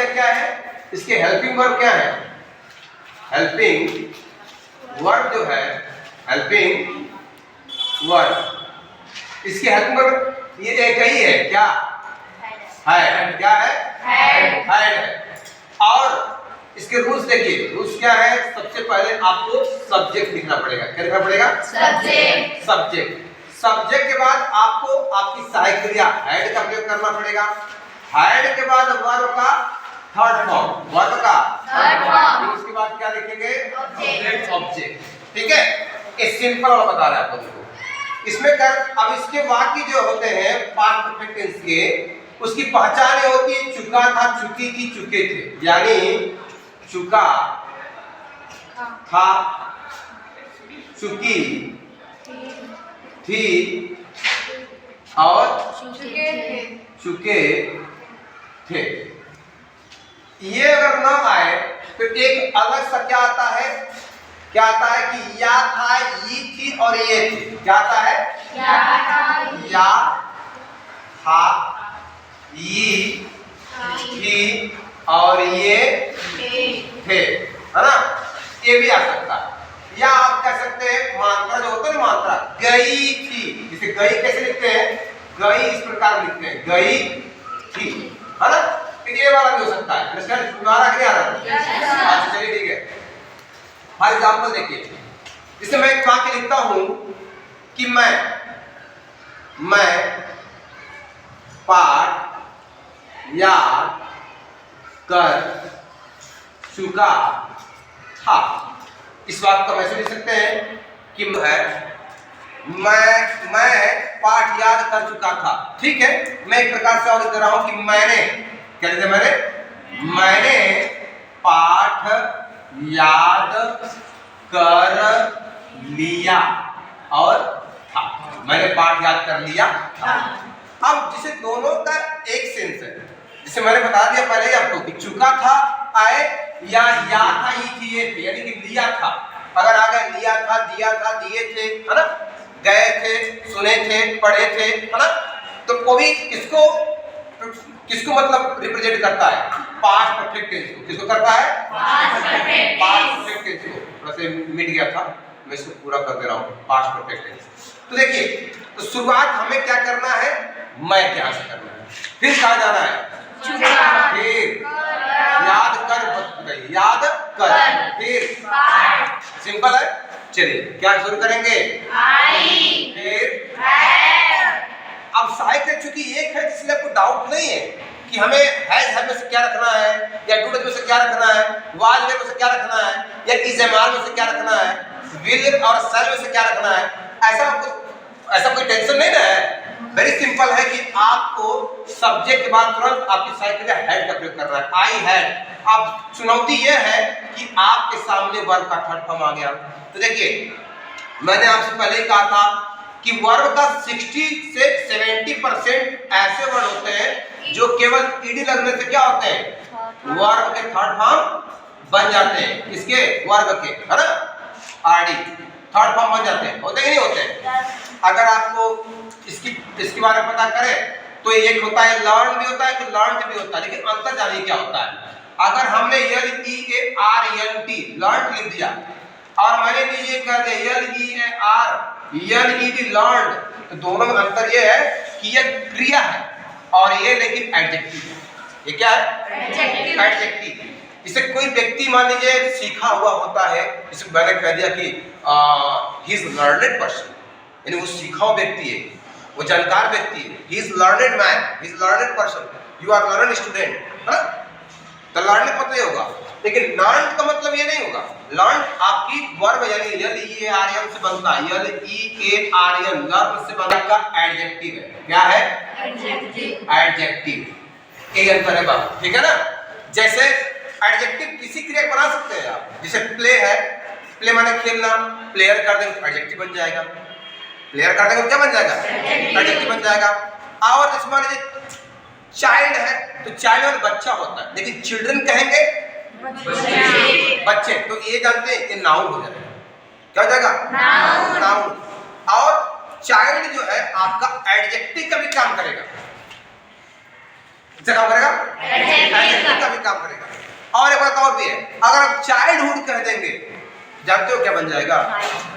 Idea क्या है, इसके हेल्पिंग वर्ब क्या है? हेल्पिंग वर्ब जो है, हेल्पिंग वर्ब, इसके हेल्पिंग वर्ब ये एक ही है क्या? है। क्या है? है। और इसके रूल्स देखिए, रूल्स क्या है? सबसे पहले आपको सब्जेक्ट लिखना पड़ेगा। क्या लिखना पड़ेगा? सब्जेक्ट। सब्जेक्ट के बाद आपको आपकी सहायक क्रिया हैड का प्रयोग करना पड़ेगा। हैड के बाद वर्ब का थर्ड फॉर्म, वर्ब का थर्ड फॉर्म, उसके बाद क्या लिखेंगे? ऑब्जेक्ट। ठीक है, ये सिंपल वाला बता रहा है आपको। देखो इसमें कर, अब इसके वाक्य जो होते हैं पास्ट परफेक्ट टेंस के, उसकी पहचान ये होती है चुका था, चुकी थी, चुके थे। यानी चुका था, चुकी थी और चुके थे। ये अगर ना आए तो एक अलग सा क्या आता है? क्या आता है कि या था, ये थी और ये थी। क्या आता है? या था, ये थी और ये थे, है ना? ये भी आ सकता है। या आप कह सकते हैं मात्रा जो होता है ना, मात्रा गई थी, जिसे गई कैसे लिखते हैं? गई इस प्रकार लिखते हैं, गई थी, है ना? तो ये वाला भी हो सकता है। इसका तुम्हारा क्या आ रहा है? अच्छा चलिए ठीक है। फॉर एग्जाम्पल देखिए, जैसे मैं एक वाक्य लिखता हूं कि मैं पाठ याद कर चुका था। इस बात को वैसे लिख सकते हैं कि मैं पाठ याद कर चुका था। ठीक है, मैं एक प्रकार से और लिख रहा हूं कि मैंने, क्या लिखा? मैंने पाठ याद कर लिया और था। मैंने पाठ याद कर लिया था। अब जिसे दोनों का एक सेंस है, जिसे मैंने बता दिया पहले ही आपको कि चुका था आए या था, ये थे, यानी कि लिया था। अगर आ गया लिया था, दिया था, दिए थे, है ना? गए थे, सुने थे, पढ़े थे, है ना? तो कोई किसको मतलब रिप्रेजेंट करता है? पास्ट परफेक्ट टेंस को। किसको करता है? पास्ट परफेक्ट टेंस को। थोड़ा सा मिट गया था, मैं इसको पूरा कर दे रहा हूँ। Past perfect tense. तो देखिए, तो शुरुआत हमें क्या करना है? मैं क्या से करना है, फिर कहा जाना है फिर याद कर, याद कर, फिर सिंपल है। चलिए क्या शुरू करेंगे? फिर अब साहित्य चूंकि एक है, इसलिए आपको डाउट नहीं है कि हमें हैज में से क्या रखना है, या डू में से क्या रखना है, वाज में से क्या रखना है, या इज में से क्या रखना है, विल और शैल में से क्या रखना है। ऐसा कोई टेंशन नहीं ना है। वेरी सिंपल है कि आपको सब्जेक्ट के बाद तुरंत आपकी साहित्य हैड का प्रयोग करना है। I had. अब चुनौती यह है कि आपके सामने वर्ब का थर्ड फॉर्म आ गया। तो देखिए, मैंने आपसे पहले ही कहा था कि वर्ब का 60 से 70% ऐसे वर्ड होते हैं जो केवल ईडी लगने से क्या होते हैं? वर्ब के थर्ड फॉर्म बन जाते हैं। किसके? वर्ब के, है ना? आरडी थर्ड फॉर्म बन जाते हैं। होते कि नहीं होते? अगर आपको इसके बारे में पता करें तो एक होता है लर्न भी होता है, तो लर्न भी होता है, लेकिन अंतर जानिए क्या होता है। अगर हमने LEARNT लर्न लिख दिया और मैंने भी ये कर दिया LEARNED लर्न, तो दोनों में अंतर ये है कि ये क्रिया है और ये लेकिन एडजेक्टिव है। ये क्या है? एडजेक्टिव। इसे कोई व्यक्ति मान लीजिए सीखा हुआ होता है, जैसे मैंने कह दिया कि ही इज लर्नेड पर्सन, यानी वो सीखा हुआ व्यक्ति है, वो जानकार व्यक्ति है। He is learned man, he is learned person, you are learned student, है ना? तो लर्नेड मतलब ये होगा, लेकिन लर्न का मतलब ये नहीं होगा। लर्न आपकी वर्ब यानी LEARN से बनता है, LEARN लर्न से बनता है, एडजेक्टिव है। क्या है? एडजेक्टिव। एक अंतर है बाबू, ठीक है ना? जैसे एडजेक्टिव किसी क्रिया बना सकते हैं आप, जैसे प्ले है, प्ले माने खेलना, प्लेयर कर देंगे एडजेक्टिव बन जाएगा। प्लेयर कर देंगे क्या बन जाएगा? एडजेक्टिव बन जाएगा। और जैसे मान लीजिए चाइल्ड है, तो चाइल्ड और बच्चा होता है, लेकिन चिल्ड्रन कहेंगे बच्चे, तो ये जानते हैं कि नाउन हो जाएगा। क्या हो जाएगा? नाउन। और चाइल्ड जो है आपका एडजेक्टिव का भी काम करेगा। किसका काम करेगा? एडजेक्टिव का भी काम करेगा। और एक बात और भी है, अगर आप चाइल्डहुड कह देंगे, जानते हो क्या बन जाएगा?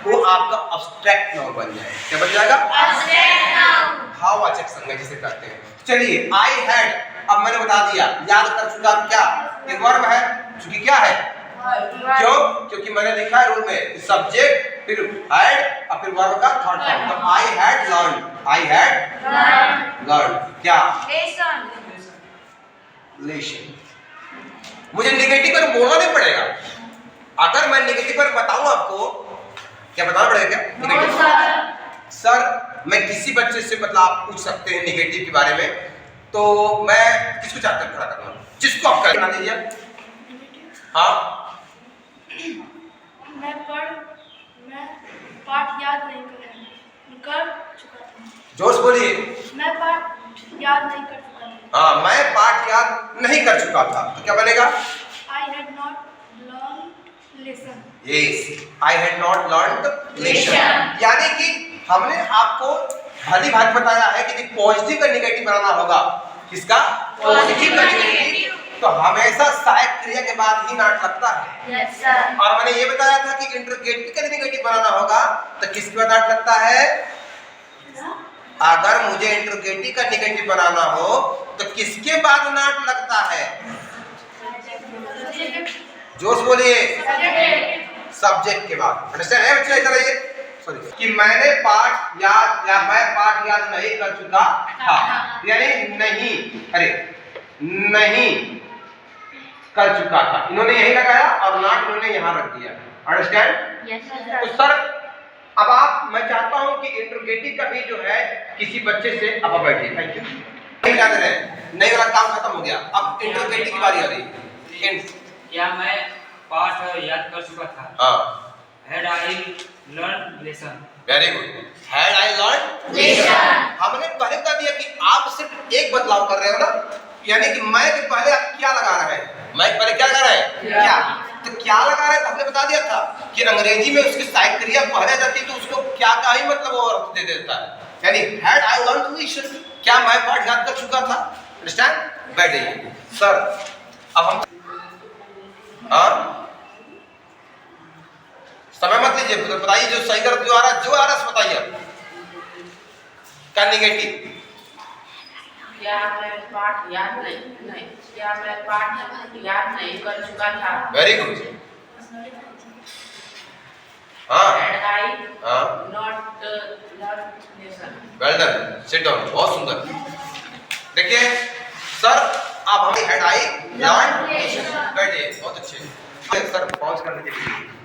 वो आपका अब्स्ट्रैक्ट नाउन बन जाएगा। क्या बन जाएगा? अब्स्ट्रैक्ट नाउन, भाववाचक संज्ञा जिसे कहते हैं। चलिए, आई हैड, अब मैंने बता दिया, याद कर चुका क्या? एक वर्ब है, चूंकि क्या है? क्यों? क्योंकि मैंने लिखा है रूल में सब्जेक्ट फिर हैड और फिर वर्ब का थर्ड फॉर्म। तो I had learn, I had learn क्या? लेसन। मुझे नेगेटिव पर बोलना नहीं पड़ेगा। अगर मैं नेगेटिव पर बताऊं आपको, क्या बताना पड़ेगा? क्या नेगेटिव? सर मैं किसी बच्चे से मतलब आप पूछ सकते हैं नेगेटिव के बारे में, तो मैं किसको चाहते हैं खड़ा करना? जिसको आप करना दीजिए। हाँ, मैं पाठ याद नहीं कर चुका था। जोर से बोलिए। मैं पाठ याद नहीं कर चुका था। हाँ, मैं पाठ याद नहीं कर चुका था, तो क्या बनेगा? I had not learned lesson. Yes, I had not learned lesson. यानी कि हमने आपको भली भांति बताया है कि पॉजिटिव का नेगेटिव बनाना होगा। किसका? पॉजिटिव का नेगेटिव। तो हमेशा सहायक क्रिया के बाद ही नाट लगता है। Yes, sir. और मैंने ये बताया था कि इंटरोगेटिव का नेगेटिव बनाना होगा, तो किसके बाद नाट लगता है? अगर मुझे इंटरोगेटिव का नेगेटिव बनाना हो तो किसके बाद नाट लगता है? जोश बोलिए। सब्जेक्ट के बाद। अंडरस्टैंड है बच्चे? इधर आइए। सॉरी, कि मैंने पाठ याद या मैं पाठ याद नहीं कर चुका था, यानी नहीं, अरे नहीं कर चुका था। इन्होंने यही लगाया और नाट इन्होंने यहाँ रख दिया। अंडरस्टैंड? Yes, sir. तो सर अब आप, मैं चाहता हूँ कि इंटरोगेटिव का भी जो है किसी बच्चे से अब बैठिए। Thank you. नहीं याद रहे, नहीं वाला काम खत्म हो गया। अब इंटरोगेटिव की बारी आ रही। क्या मैं पाठ याद कर चुका था? हाँ, Had I learned lesson? Very good. Had I learned lesson? हमने पहले बता दिया कि आप सिर्फ एक बदलाव कर रहे हो ना, यानी कि मैं के पहले आप क्या लगा रहे हैं? मैं के पहले क्या लगा रहे हैं? क्या? तो क्या लगा रहे हैं? तो हमने बता दिया था कि अंग्रेजी में उसकी सहायक क्रिया पहले जाती तो उसको क्या का ही मतलब वो अर्थ दे देता है। यानी had I learned lesson, क्या मैं पाठ याद कर चुका था? अंडरस्टैंड? बैठिए। सर अब हम समय मत लीजिए, बताइए जो सही कर जो आ रहा है बताइए आप। क्या नेगेटिव? क्या मैं पाठ याद नहीं क्या मैं पाठ याद नहीं कर चुका था? Very good. हाँ, Had I हाँ, not learned lesson? Well done, sit down. बहुत सुंदर। देखिए सर, अब हमें हेड आई लर्न, बैठिए। बहुत अच्छे सर, पॉज करने के लिए